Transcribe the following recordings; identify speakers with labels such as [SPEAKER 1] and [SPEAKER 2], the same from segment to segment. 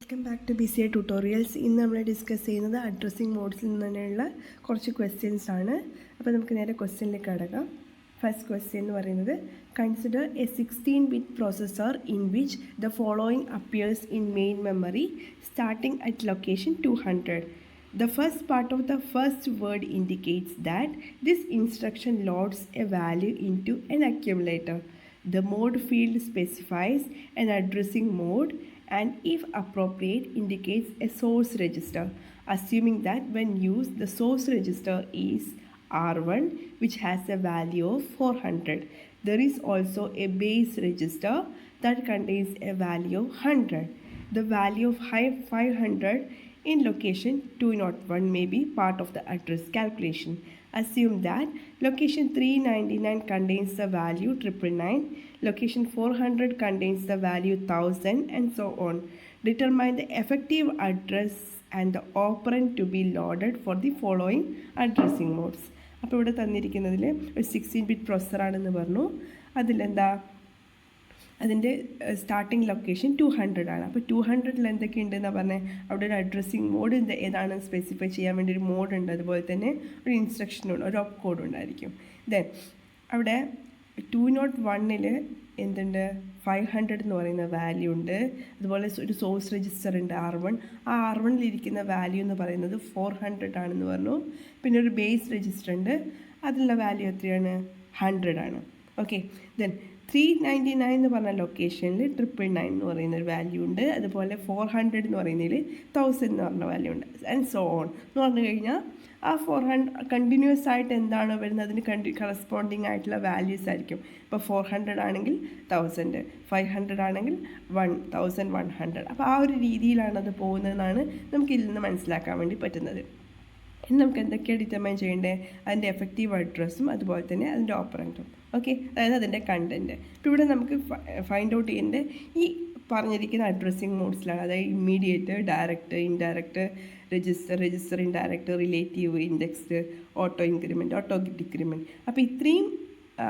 [SPEAKER 1] Welcome back to BCA tutorials. ഇന്ന് നമ്മൾ discuss ചെയ്യുന്നത് അഡ്രസ്സിംഗ് മോഡ്സിൽ നിന്നുള്ള കുറച്ച് ക്വസ്റ്റ്യൻസ് ആണ്. അപ്പോൾ നമുക്ക് നേരെ ക്വസ്റ്റ്യനിലേക്ക് കടക്കാം. ഫസ്റ്റ് ക്വസ്റ്റ്യൻ എന്ന് പറയുന്നത്, consider A 16-bit processor in which the following appears in main memory starting at location 200. The first part of the first word indicates that this instruction loads a value into an accumulator. The mode field specifies an addressing mode and, if appropriate, indicates a source register, assuming that when used the source register is R1, which has a value of 400. There is also a base register that contains a value of 100. The value of 500 in location 201 may be part of the address calculation. Assume that location 399 contains the value 999, location 400 contains the value 1000, and so on. Determine the effective address and the operand to be loaded for the following addressing modes. അപ്പോൾ ഇവിടെ തന്നിരിക്കുന്നതിൽ ഒരു 16-bit പ്രോസസ്സറാണെന്ന് പറഞ്ഞു. അതിലെന്താ, അതിൻ്റെ starting location 200 ആണ്. അപ്പോൾ 200 എന്തൊക്കെയുണ്ടെന്ന് പറഞ്ഞാൽ അവിടെ ഒരു അഡ്രസ്സിങ് മോഡ് ഏതാണെന്ന് സ്പെസിഫൈ ചെയ്യാൻ വേണ്ടി ഒരു മോഡുണ്ട്. അതുപോലെ തന്നെ ഒരു ഇൻസ്ട്രക്ഷനുണ്ട്, ഒരു ഓപ്പ് കോഡ് ഉണ്ടായിരിക്കും. ദെൻ അവിടെ 201 എന്തുണ്ട്, 500 എന്ന് പറയുന്ന വാല്യൂ ഉണ്ട്. അതുപോലെ ഒരു സോഴ്സ് രജിസ്റ്റർ ഉണ്ട് R1. ആ R1 വാല്യൂ എന്ന് പറയുന്നത് 400 ആണെന്ന് പറഞ്ഞു. പിന്നെ ഒരു ബേസ് രജിസ്റ്റർ ഉണ്ട്, അതിലുള്ള വാല്യൂ എത്രയാണ്, 100 ആണ്. ഓക്കെ, ദെൻ 399 എന്ന് പറഞ്ഞ ലൊക്കേഷനിൽ 999 എന്ന് പറയുന്നൊരു വാല്യൂ ഉണ്ട്. അതുപോലെ 400 എന്ന് പറയുന്നതിൽ 1000 എന്ന് പറഞ്ഞ വാല്യൂ ഉണ്ട്. ആൻഡ് സോ ഓൺ എന്ന് പറഞ്ഞു കഴിഞ്ഞാൽ ആ 400 കണ്ടിന്യൂസ് ആയിട്ട് എന്താണോ വരുന്നത് അതിന് കറസ്പോണ്ടിങ് ആയിട്ടുള്ള വാല്യൂസ് ആയിരിക്കും. ഇപ്പോൾ 400 ആണെങ്കിൽ 1000, 500 ആണെങ്കിൽ 1100. അപ്പോൾ ആ ഒരു രീതിയിലാണ് അത് പോകുന്നതെന്നാണ് നമുക്ക് ഇതിൽ നിന്ന് മനസ്സിലാക്കാൻ വേണ്ടി പറ്റുന്നത്. ഇനി നമുക്ക് എന്തൊക്കെയാണ് ഡിറ്റർമൈൻ ചെയ്യേണ്ടത്, അതിൻ്റെ എഫക്റ്റീവ് അഡ്രസ്സും അതുപോലെ തന്നെ അതിൻ്റെ ഓപ്പറൻറ്റും. ഓക്കെ, അതായത് അതിൻ്റെ കണ്ടൻറ്റ്. ഇപ്പോൾ ഇവിടെ നമുക്ക് ഫൈൻഡ് ഔട്ട് ചെയ്യേണ്ടത് ഈ പറഞ്ഞിരിക്കുന്ന അഡ്രസ്സിങ് മോഡ്സിലാണ്. അതായത് immediate, direct, indirect, register indirect, relative, indexed, auto increment, auto decrement. അപ്പോൾ ഇത്രയും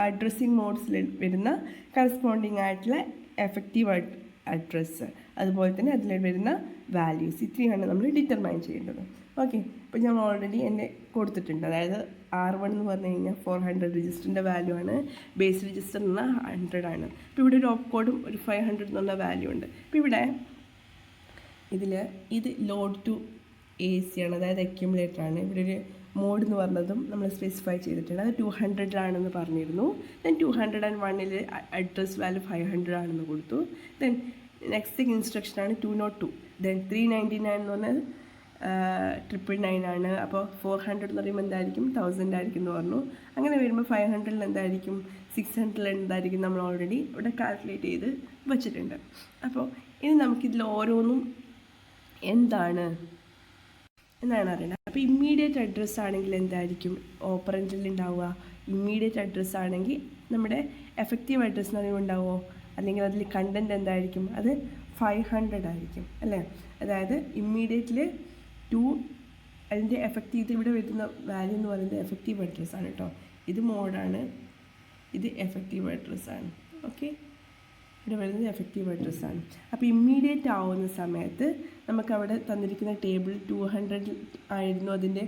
[SPEAKER 1] അഡ്രസ്സിങ് മോഡ്സിൽ വരുന്ന കറസ്പോണ്ടിങ് ആയിട്ടുള്ള എഫക്റ്റീവ് അഡ്രസ്സ്, അതുപോലെ തന്നെ അതിൽ വരുന്ന വാല്യൂസ്, ഇത്രയാണ് നമ്മൾ ഡിറ്റർമൈൻ ചെയ്യേണ്ടത്. ഓക്കെ, ഇപ്പോൾ ഞാൻ ഓൾറെഡി എന്നെ കൊടുത്തിട്ടുണ്ട്. അതായത് R1 എന്ന് പറഞ്ഞു കഴിഞ്ഞാൽ 400 രജിസ്റ്ററിൻ്റെ വാല്യൂ ആണ്, ബേസ് രജിസ്റ്റർ എന്ന് പറഞ്ഞാൽ 100 ആണ്. ഇപ്പോൾ ഇവിടെ ഒരു ഓപ്പ് കോഡും ഒരു 500 എന്നുള്ള വാല്യൂ ഉണ്ട്. ഇപ്പോൾ ഇവിടെ ഇത് ലോഡ് ടു AC ആണ്, അതായത് അക്യുമുലേറ്റർ ആണ്. ഇവിടെ ഒരു മോഡ് എന്ന് പറഞ്ഞതും നമ്മൾ സ്പെസിഫൈ ചെയ്തിട്ടുണ്ട്. അത് 200 ആണെന്ന് പറഞ്ഞിരുന്നു. ദെൻ 201 അഡ്രസ് വാല്യൂ 500 ആണെന്ന് കൊടുത്തു. Then next ഇൻസ്ട്രക്ഷനാണ് 202. ദെൻ 399 എന്ന് പറഞ്ഞാൽ 999 ആണ്. അപ്പോൾ 400 എന്ന് പറയുമ്പോൾ എന്തായിരിക്കും, 1000 ആയിരിക്കും എന്ന് പറഞ്ഞു. അങ്ങനെ വരുമ്പോൾ 500 എന്തായിരിക്കും, 600 എന്തായിരിക്കും, നമ്മൾ ഓൾറെഡി ഇവിടെ കാൽക്കുലേറ്റ് ചെയ്ത് വച്ചിട്ടുണ്ട്. അപ്പോൾ ഇനി നമുക്കിതിൽ ഓരോന്നും എന്താണ് എന്നാണ് അറിയേണ്ടത്. അപ്പോൾ ഇമ്മീഡിയറ്റ് അഡ്രസ്സ് ആണെങ്കിൽ എന്തായിരിക്കും ഓപ്പറൻറ്റിൽ ഉണ്ടാവുക, ഇമ്മീഡിയറ്റ് അഡ്രസ്സ് ആണെങ്കിൽ നമ്മുടെ എഫക്റ്റീവ് അഡ്രസ്സ് എന്ന് പറയുമ്പോൾ ഉണ്ടാവുമോ, അല്ലെങ്കിൽ അതിൽ കണ്ടൻറ്റ് എന്തായിരിക്കും, അത് 500 ആയിരിക്കും അല്ലേ. അതായത് ഇമ്മീഡിയറ്റിൽ അതിൻ്റെ എഫക്റ്റീവ്, ഇവിടെ വരുന്ന വാല്യൂ എന്ന് പറയുന്നത് എഫക്റ്റീവ് അഡ്രസ്സാണ് കേട്ടോ. ഇത് മോഡാണ്, ഇത് എഫക്റ്റീവ് അഡ്രസ്സാണ്. ഓക്കെ, ഇവിടെ വരുന്നത് എഫക്റ്റീവ് അഡ്രസ്സാണ്. അപ്പോൾ ഇമ്മീഡിയറ്റ് ആവുന്ന സമയത്ത് നമുക്കവിടെ തന്നിരിക്കുന്ന ടേബിൾ 200 ആയിരുന്നു അതിൻ്റെ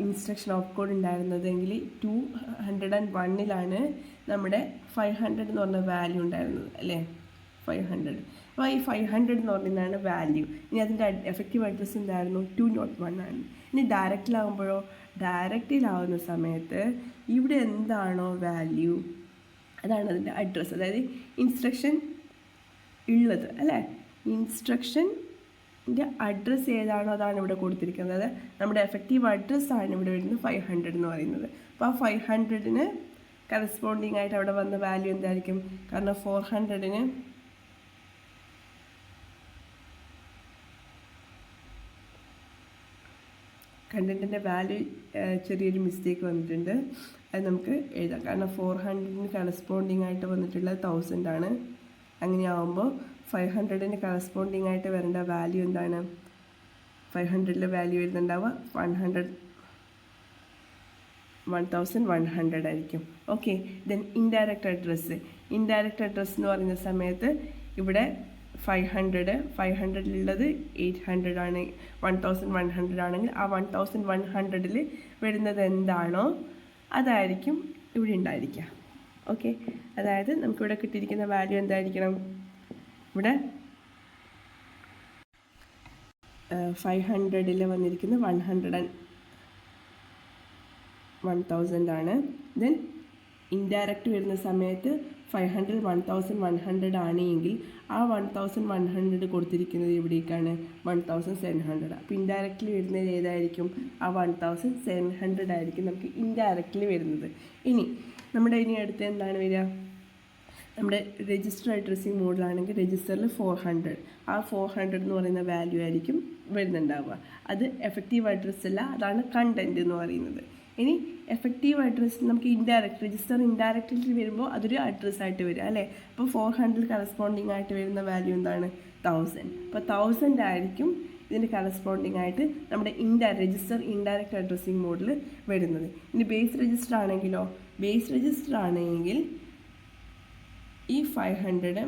[SPEAKER 1] ഇൻസ്ട്രക്ഷൻ ഓഫ് കോഡ് ഉണ്ടായിരുന്നതെങ്കിൽ 201 നമ്മുടെ 500 എന്ന് പറഞ്ഞ വാല്യൂ ഉണ്ടായിരുന്നത് അല്ലേ, 500. അപ്പോൾ ഈ 500 എന്ന് പറയുന്നതാണ് വാല്യൂ. ഇനി അതിൻ്റെ എഫക്റ്റീവ് അഡ്രസ്സ് എന്തായിരുന്നു, 201 ആണ്. ഇനി ഡയറക്റ്റിലാവുന്ന സമയത്ത് ഇവിടെ എന്താണോ വാല്യൂ അതാണ് അതിൻ്റെ അഡ്രസ്സ്, അതായത് ഇൻസ്ട്രക്ഷൻ ഉള്ളത് അല്ലേ. ഇൻസ്ട്രക്ഷൻ്റെ അഡ്രസ്സ് ഏതാണോ അതാണ് ഇവിടെ കൊടുത്തിരിക്കുന്നത്. അതായത് നമ്മുടെ എഫക്റ്റീവ് അഡ്രസ്സാണ് ഇവിടെ വരുന്നത് 500 എന്ന് പറയുന്നത്. അപ്പോൾ ആ 500 കറസ്പോണ്ടിങ് ആയിട്ട് അവിടെ വന്ന വാല്യൂ എന്തായിരിക്കും, കാരണം 400 കണ്ടൻറ്റിൻ്റെ വാല്യൂ ചെറിയൊരു മിസ്റ്റേക്ക് വന്നിട്ടുണ്ട്. അത് നമുക്ക് എഴുതാം. കാരണം 400 കറസ്പോണ്ടിങ് ആയിട്ട് വന്നിട്ടുള്ളത് 1000 ആണ്. അങ്ങനെയാവുമ്പോൾ 500 കറസ്പോണ്ടിങ് ആയിട്ട് വരേണ്ട വാല്യൂ എന്താണ്, 500 വാല്യൂ വരുന്നുണ്ടാവുക 1100 ആയിരിക്കും. ഓക്കെ, ദെൻ ഇൻഡയറക്റ്റ് അഡ്രസ്സ് എന്ന് പറയുന്ന സമയത്ത് ഇവിടെ 500 800 ആണ്, 1100 ആണെങ്കിൽ ആ 1100 വരുന്നത് എന്താണോ അതായിരിക്കും ഇവിടെ ഉണ്ടായിരിക്കുക. ഓക്കെ, അതായത് നമുക്കിവിടെ കിട്ടിയിരിക്കുന്ന വാല്യൂ എന്തായിരിക്കണം? ഇവിടെ 500 വന്നിരിക്കുന്ന 1000 ആണ്. ദെൻ ഇൻഡയറക്റ്റ് വരുന്ന സമയത്ത് 500 1100 ആണെങ്കിൽ ആ 1100 കൊടുത്തിരിക്കുന്നത് എവിടേക്കാണ്? 1700. അപ്പോൾ ഇൻഡയറക്റ്റ്ലി വരുന്നത് ഏതായിരിക്കും? ആ 1700 ആയിരിക്കും നമുക്ക് ഇൻഡയറക്റ്റ്ലി വരുന്നത്. ഇനി അടുത്ത് എന്താണ് വരിക? നമ്മുടെ രജിസ്റ്റർ അഡ്രസ്സിങ് മോഡിലാണെങ്കിൽ രജിസ്റ്ററിൽ 400, ആ 400 എന്ന് പറയുന്ന വാല്യൂ ആയിരിക്കും വരുന്നുണ്ടാവുക. അത് എഫക്റ്റീവ് അഡ്രസ്സ് അല്ല, അതാണ് കണ്ടൻറ്റ് എന്ന് പറയുന്നത്. ഇനി എഫക്റ്റീവ് അഡ്രസ്സ് നമുക്ക് രജിസ്റ്റർ ഇൻഡയറക്റ്റ്ലി വരുമ്പോൾ അതൊരു അഡ്രസ്സായിട്ട് വരിക അല്ലേ. അപ്പോൾ 400 കറസ്പോണ്ടിങ് ആയിട്ട് വരുന്ന വാല്യൂ എന്താണ്? 1000. അപ്പോൾ 1000 ആയിരിക്കും ഇതിന് കറസ്പോണ്ടിങ് ആയിട്ട് നമ്മുടെ രജിസ്റ്റർ ഇൻഡയറക്റ്റ് അഡ്രസ്സിങ് മോഡിൽ വരുന്നത്. ഇനി ബേസ് രജിസ്റ്റർ ആണെങ്കിലോ? ബേസ് രജിസ്റ്റർ ആണെങ്കിൽ ഈ 500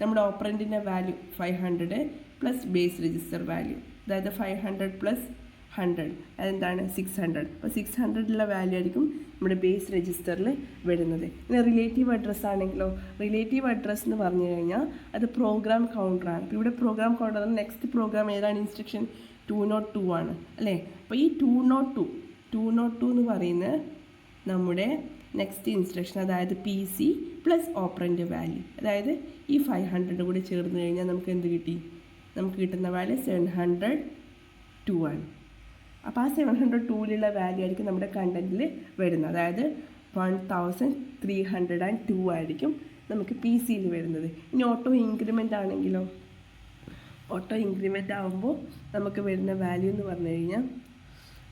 [SPEAKER 1] നമ്മുടെ ഓപ്പറൻറ്റിൻ്റെ value 500 plus base register value, അതായത് 500 പ്ലസ് 100 അതെന്താണ്? 600. അപ്പോൾ 600 വാല്യൂ ആയിരിക്കും നമ്മുടെ ബേസ് രജിസ്റ്ററിൽ വരുന്നത്. ഇനി റിലേറ്റീവ് അഡ്രസ്സ് ആണെങ്കിലോ? റിലേറ്റീവ് അഡ്രസ്സ് എന്ന് പറഞ്ഞു കഴിഞ്ഞാൽ അത് പ്രോഗ്രാം കൗണ്ടറാണ്. അപ്പോൾ ഇവിടെ പ്രോഗ്രാം കൗണ്ടർ നെക്സ്റ്റ് പ്രോഗ്രാം ഏതാണ്? ഇൻസ്ട്രക്ഷൻ 202 ആണ് അല്ലേ. അപ്പോൾ ഈ 202 എന്ന് പറയുന്നത് നമ്മുടെ നെക്സ്റ്റ് ഇൻസ്ട്രക്ഷൻ, അതായത് PC പ്ലസ് ഓപ്പറൻറ്റ് വാല്യൂ, അതായത് ഈ 500 കൂടി ചേർന്ന് കഴിഞ്ഞാൽ നമുക്ക് എന്ത് കിട്ടി? നമുക്ക് കിട്ടുന്ന വാല്യൂ 702 ആണ്. അപ്പോൾ ആ 702 വാല്യൂ ആയിരിക്കും നമ്മുടെ കണ്ടൻറ്റിൽ വരുന്നത്, അതായത് 1302 ആയിരിക്കും നമുക്ക് PCയിൽ വരുന്നത്. ഇനി ഓട്ടോ ഇൻക്രിമെൻ്റ് ആണെങ്കിലോ? ഓട്ടോ ഇൻക്രിമെൻ്റ് ആകുമ്പോൾ നമുക്ക് വരുന്ന വാല്യൂ എന്ന് പറഞ്ഞു കഴിഞ്ഞാൽ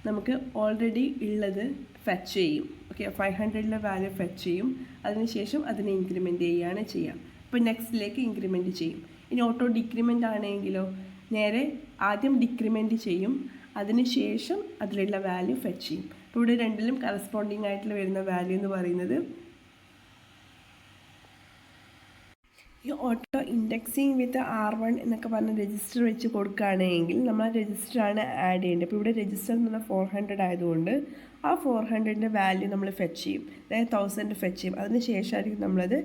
[SPEAKER 1] നമുക്ക് ഓൾറെഡി ഉള്ളത് ഫെച്ച് ചെയ്യും. ഓക്കെ, 500 വാല്യൂ ഫെച്ച് ചെയ്യും, അതിനുശേഷം അതിനെ ഇൻക്രിമെൻ്റ് ചെയ്യുകയാണ് ചെയ്യുക. അപ്പോൾ നെക്സ്റ്റിലേക്ക് ഇൻക്രിമെൻറ്റ് ചെയ്യും. ഇനി ഓട്ടോ ഡിക്രിമെൻ്റ് ആണെങ്കിലോ? നേരെ ആദ്യം ഡിക്രിമെൻ്റ് ചെയ്യും, അതിനുശേഷം അതിലുള്ള വാല്യൂ ഫെച്ച് ചെയ്യും. അപ്പോൾ ഇവിടെ രണ്ടിലും കറസ്പോണ്ടിങ് ആയിട്ടുള്ള വരുന്ന വാല്യൂ എന്ന് പറയുന്നത് ഈ ഓട്ടോ ഇൻഡെക്സിങ് വിത്ത് R1 എന്നൊക്കെ പറഞ്ഞ രജിസ്റ്റർ വെച്ച് കൊടുക്കുകയാണെങ്കിൽ നമ്മൾ ആ രജിസ്റ്ററാണ് ആഡ് ചെയ്യേണ്ടത്. അപ്പോൾ ഇവിടെ രജിസ്റ്റർ എന്ന് പറഞ്ഞാൽ 400 ആയതുകൊണ്ട് ആ 400 വാല്യൂ നമ്മൾ ഫെച്ച് ചെയ്യും, അതായത് 1000 ഫെച്ച് ചെയ്യും. അതിന് ശേഷമായിരിക്കും നമ്മളത്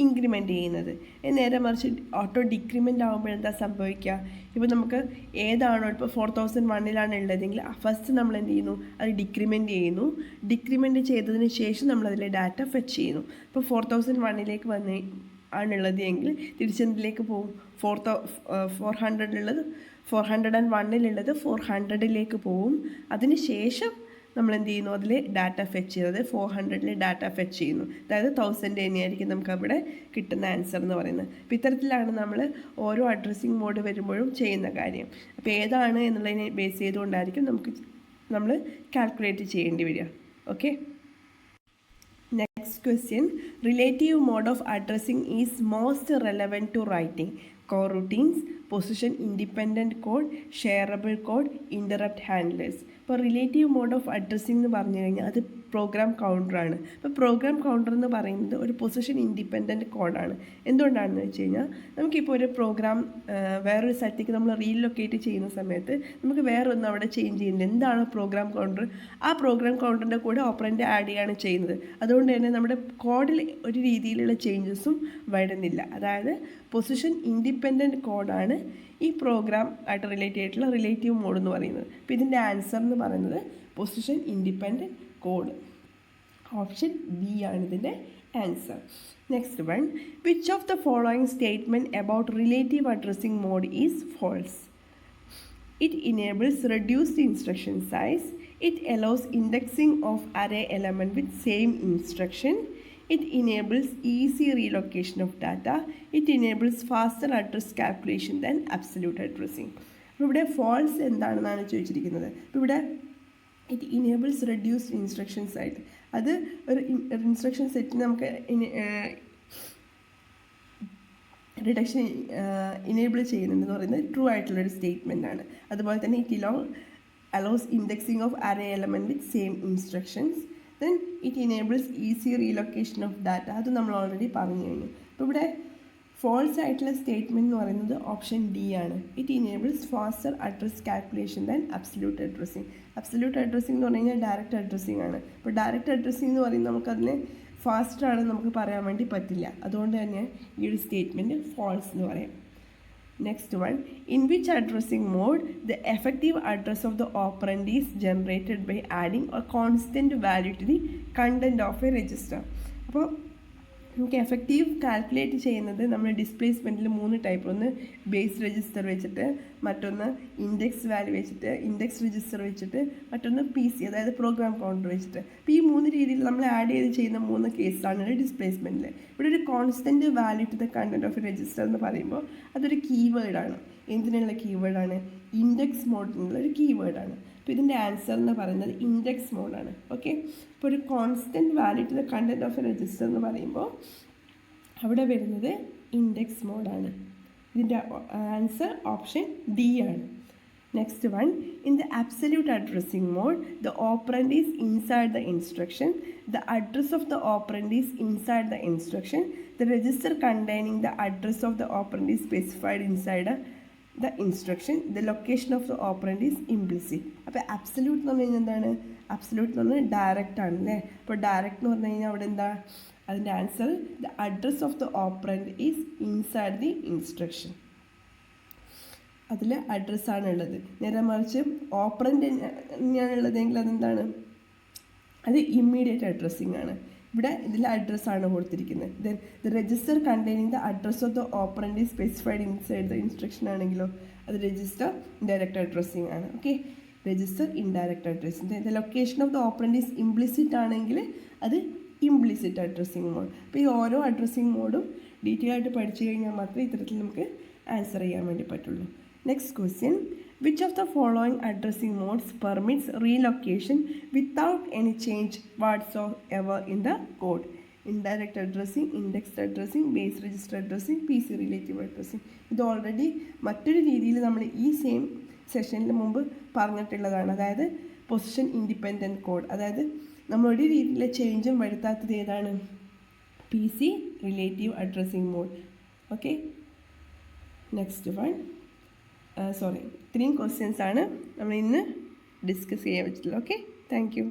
[SPEAKER 1] ഇൻക്രിമെൻ്റ് ചെയ്യുന്നത്. നേരെ മറിച്ച് ഓട്ടോ ഡിക്രിമെൻ്റ് ആകുമ്പോൾ എന്താ സംഭവിക്കുക? ഇപ്പോൾ നമുക്ക് ഏതാണോ ഇപ്പോൾ 4001 ഉള്ളതെങ്കിൽ ഫസ്റ്റ് നമ്മൾ എന്ത് ചെയ്യുന്നു? അത് ഡിക്രിമെൻ്റ് ചെയ്യുന്നു. ഡിക്രിമെൻ്റ് ചെയ്തതിന് ശേഷം നമ്മളതിലെ ഡാറ്റ ഫെച്ച് ചെയ്യുന്നു. ഇപ്പോൾ 4001 വന്ന് ആണുള്ളത് എങ്കിൽ തിരിച്ചെന്തിലേക്ക് പോകും? 400 401 400 പോവും. അതിന് ശേഷം നമ്മൾ എന്ത് ചെയ്യുന്നു? അതിൽ ഡാറ്റ ഫെച്ച് ചെയ്യുന്നത് 400 ഡാറ്റ ഫെച്ച് ചെയ്യുന്നു, അതായത് 1000 തന്നെയായിരിക്കും നമുക്ക് അവിടെ കിട്ടുന്ന ആൻസർ എന്ന് പറയുന്നത്. അപ്പോൾ ഇത്തരത്തിലാണ് നമ്മൾ ഓരോ അഡ്രസ്സിങ് മോഡ് വരുമ്പോഴും ചെയ്യുന്ന കാര്യം. അപ്പോൾ ഏതാണ് എന്നുള്ളതിനെ ബേസ് ചെയ്തുകൊണ്ടായിരിക്കും നമ്മൾ കാൽക്കുലേറ്റ് ചെയ്യേണ്ടി വരിക. Okay, next question. Relative mode of addressing is most relevant to writing. Coroutines, position independent code, shareable code, interrupt handlers. ഇപ്പോൾ റിലേറ്റീവ് മോഡ് ഓഫ് അഡ്രസ്സിംഗ് എന്ന് പറഞ്ഞു കഴിഞ്ഞാൽ അത് പ്രോഗ്രാം കൗണ്ടറാണ്. അപ്പോൾ പ്രോഗ്രാം കൗണ്ടർ എന്ന് പറയുന്നത് ഒരു പൊസിഷൻ ഇൻഡിപെൻഡൻറ്റ് കോഡാണ്. എന്തുകൊണ്ടാണെന്ന് വെച്ച് കഴിഞ്ഞാൽ നമുക്കിപ്പോൾ ഒരു പ്രോഗ്രാം വേറൊരു സ്ഥലത്തേക്ക് നമ്മൾ റീലൊക്കേറ്റ് ചെയ്യുന്ന സമയത്ത് നമുക്ക് വേറൊന്നും അവിടെ ചേഞ്ച് ചെയ്യുന്നില്ല. എന്താണ് പ്രോഗ്രാം കൗണ്ടർ? ആ പ്രോഗ്രാം കൗണ്ടറിൻ്റെ കൂടെ ഓപ്പറൻറ്റ് ആഡ് ചെയ്യുകയാണ് ചെയ്യുന്നത്. അതുകൊണ്ട് തന്നെ നമ്മുടെ കോഡിൽ ഒരു രീതിയിലുള്ള ചേഞ്ചസും വരുന്നില്ല. അതായത് പൊസിഷൻ ഇൻഡിപെൻഡൻറ്റ് കോഡാണ് ഈ പ്രോഗ്രാം ആയിട്ട് റിലേറ്റ് ചെയ്തിട്ടുള്ള റിലേറ്റീവ് മോഡ് എന്ന് പറയുന്നത്. അപ്പോൾ ഇതിൻ്റെ ആൻസർ എന്ന് പറയുന്നത് position independent code. Option B ആണ് ഇതിൻ്റെ answer. Next one, which of the following statement about relative addressing mode is false? It enables reduced instruction size. It allows indexing of array element with same instruction. It enables easy relocation of data. It enables faster address calculation than absolute addressing. അപ്പോൾ ഇവിടെ false എന്താണെന്നാണ് ചോദിച്ചിരിക്കുന്നത്. അപ്പോൾ ഇവിടെ it enables reduced instructions ആയിട്ട് അത് ഒരു instruction സെറ്റിന് നമുക്ക് റിഡക്ഷൻ ഇനേബിൾ ചെയ്യുന്നുണ്ടെന്ന് പറയുന്നത് ട്രൂ ആയിട്ടുള്ളൊരു സ്റ്റേറ്റ്മെൻ്റ് ആണ്. അതുപോലെ തന്നെ it allows indexing of array element with same instructions. It enables easy relocation of data, അത് നമ്മൾ ഓൾറെഡി പറഞ്ഞു കഴിഞ്ഞു. അപ്പോൾ ഇവിടെ ഫോൾസ് ആയിട്ടുള്ള സ്റ്റേറ്റ്മെൻറ്റ് എന്ന് പറയുന്നത് ഓപ്ഷൻ ഡി ആണ്. It enables faster address calculation than absolute addressing. Absolute addressing എന്ന് പറഞ്ഞു കഴിഞ്ഞാൽ ഡയറക്റ്റ് അഡ്രസ്സിംഗ് ആണ്. അപ്പോൾ ഡയറക്റ്റ് അഡ്രസ്സിംഗ് എന്ന് പറയുന്നത് നമുക്കതിനെ ഫാസ്റ്റർ ആണെന്ന് നമുക്ക് പറയാൻ വേണ്ടി പറ്റില്ല. അതുകൊണ്ട് തന്നെ ഈ ഒരു സ്റ്റേറ്റ്മെൻറ്റ് ഫോൾസ് എന്ന് പറയാം. Next one, in which addressing mode the effective address of the operand is generated by adding a constant value to the content of a register. അപ്പോൾ നമുക്ക് എഫക്റ്റീവ് കാൽക്കുലേറ്റ് ചെയ്യുന്നത് നമ്മൾ ഡിസ്പ്ലേസ്മെൻറ്റിൽ 3 ടൈപ്പ്. ഒന്ന് ബേസ് രജിസ്റ്റർ വെച്ചിട്ട്, മറ്റൊന്ന് ഇൻഡെക്സ് വാല്യൂ വെച്ചിട്ട്, index register വെച്ചിട്ട്, മറ്റൊന്ന് PC അതായത് പ്രോഗ്രാം കൗണ്ടർ വെച്ചിട്ട്. അപ്പോൾ ഈ 3 രീതിയിൽ നമ്മൾ ആഡ് ചെയ്ത് ചെയ്യുന്ന 3 കേസാണ് ഡിസ്പ്ലേസ്മെൻറ്റിൽ. ഇവിടെ ഒരു constant value to the content of register എന്ന് പറയുമ്പോൾ അതൊരു കീവേഡാണ്. എന്തിനുള്ള കീവേഡാണ്? ഇൻഡെക്സ് മോഡിനുള്ള ഒരു കീവേഡാണ്. അപ്പോൾ ഇതിൻ്റെ ആൻസർ എന്ന് പറയുന്നത് ഇൻഡെക്സ് മോഡാണ്. ഓക്കെ, ഇപ്പോൾ ഒരു constant value to the content of a register എന്ന് പറയുമ്പോൾ അവിടെ വരുന്നത് ഇൻഡെക്സ് മോഡാണ്. ഇതിൻ്റെ ആൻസർ ഓപ്ഷൻ ഡി ആണ്. Next one, in the absolute addressing mode the operand is inside the instruction, the address of the operand is inside the instruction, the register containing the address of the operand is specified inside the instruction, the location of the operand is implicit. അപ്പോൾ absolute എന്ന് പറഞ്ഞു കഴിഞ്ഞാൽ എന്താണ്? Absolute എന്ന് പറഞ്ഞാൽ direct ആണ് അല്ലേ. അപ്പോൾ ഡയറക്റ്റ് എന്ന് പറഞ്ഞു കഴിഞ്ഞാൽ അവിടെ എന്താ? അതിൻ്റെ answer the address of the operand is inside the instruction. അതിൽ അഡ്രസ്സാണ് ഉള്ളത്. നേരെ മറിച്ച് ഓപ്പറൻഡ് തന്നെയാണുള്ളതെങ്കിൽ അതെന്താണ്? അത് ഇമ്മീഡിയറ്റ് അഡ്രസ്സിങ് ആണ്. ഇവിടെ ഇതിൽ അഡ്രസ്സാണ് കൊടുത്തിരിക്കുന്നത്. Then the register containing the address of the operand is specified inside the instruction ആണെങ്കിലോ അത് രജിസ്റ്റർ ഇൻഡയറക്റ്റ് അഡ്രസ്സിങ് ആണ്. Okay, register indirect addressing. The location of the operand is implicit ആണെങ്കിൽ അത് ഇംപ്ലിസിറ്റ് അഡ്രസ്സിങ് മോഡ്. അപ്പോൾ ഈ ഓരോ addressing മോഡും detail ആയിട്ട് പഠിച്ചു കഴിഞ്ഞാൽ മാത്രമേ ഇത്തരത്തിൽ നമുക്ക് ആൻസർ ചെയ്യാൻ വേണ്ടി പറ്റുള്ളൂ. Next question, which of the following addressing modes permits relocation without any change whatsoever in the code? Indirect addressing, indexed addressing, base register addressing, PC relative addressing. ഇത് ഓൾറെഡി മറ്റൊരു രീതിയിൽ നമ്മൾ ഈ സെയിം സെഷനിൽ മുമ്പ് പറഞ്ഞിട്ടുള്ളതാണ്. അതായത് പൊസിഷൻ ഇൻഡിപെൻഡൻറ്റ് കോഡ്. അതായത് നമ്മളൊരു രീതിയിലെ ചേഞ്ചും വരുത്താത്തത് ഏതാണ്? PC relative addressing mode. Okay, next one, ഇത്രയും ക്വസ്റ്റ്യൻസ് ആണ് നമ്മൾ ഇന്ന് ഡിസ്കസ് ചെയ്യാൻ പറ്റില്ല. Okay, thank U.